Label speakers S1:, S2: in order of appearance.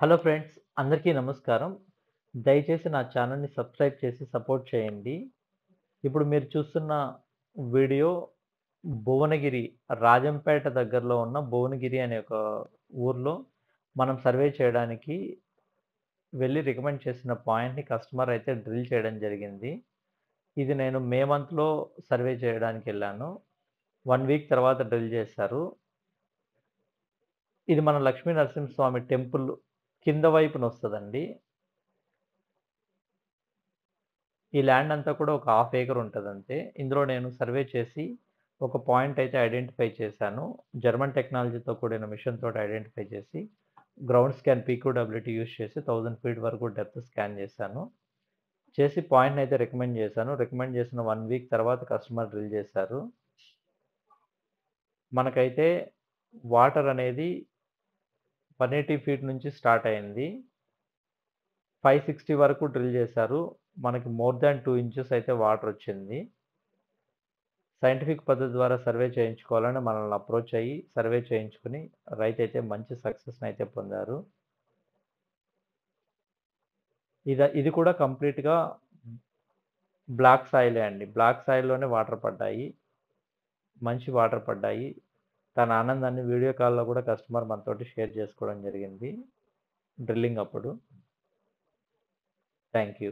S1: Hello friends, అందరికీ నమస్కారం. దయచేసి నా ఛానల్‌ని సబ్స్క్రైబ్ చేసి సపోర్ట్ చేయండి. ఇప్పుడు మీరు చూస్తున్న వీడియో భువనగిరి, రాజంపేట దగ్గరలో ఉన్న భువనగిరి అనే ఒక ఊర్లో మనం సర్వే చేయడానికి వెళ్లి రికమెండ్ చేసిన పాయింట్‌ని కస్టమర్ అయితే డ్రిల్ చేయడం జరిగింది. ఇది నేను మే మంత్‌లో సర్వే చేయడానికెళ్ళాను. 1 వీక్ తర్వాత డ్రిల్ చేశారు. ఇది మన లక్ష్మీ నరసింహస్వామి టెంపుల్ కింద వైపునొస్తదండి. ఈ ల్యాండ్ అంతా కూడా ఒక హాఫ్ ఏకర్ ఉంటదంతే. ఇందులో నేను సర్వే చేసి ఒక పాయింట్ అయితే ఐడెంటిఫై చేశాను. జర్మన్ టెక్నాలజీతో కూడిన మిషన్ తోటి ఐడెంటిఫై చేసి గ్రౌండ్ స్కాన్ పీక్యూడబ్ల్యూటీ యూజ్ చేసి 1000 ఫీట్ వరకు డెప్త్ స్కాన్ చేశాను. చేసి పాయింట్‌నయితే రికమెండ్ చేశాను. రికమెండ్ చేసిన 1 వీక్ తర్వాత కస్టమర్ డ్రిల్ చేశారు. మనకైతే వాటర్ అనేది 180 ఫీట్ నుంచి స్టార్ట్ అయింది. 560 వరకు డ్రిల్ చేశారు. మనకి మోర్ థాన్ 2 ఇంచెస్ అయితే వాటరొచ్చింది. సైంటిఫిక్ పద్ధతి ద్వారా సర్వే చేయించుకోవాలని మనల్ని అప్రోచ్ అయ్యి, సర్వే చేయించుకొని రైతైతే మంచి సక్సెస్‌నైతే పొందారు. ఇది కూడా కంప్లీట్‌గా బ్లాక్ సాయిలే అండి. బ్లాక్ సాయిల్‌లోనే వాటర్ పడ్డాయి. మంచి వాటర్ పడ్డాయి. తన ఆనందాన్ని వీడియో కాల్‌లో కూడా కస్టమర్ మనతోటి షేర్ చేసుకోవడం జరిగింది. డ్రిల్లింగ్ అప్పుడు. Thank you.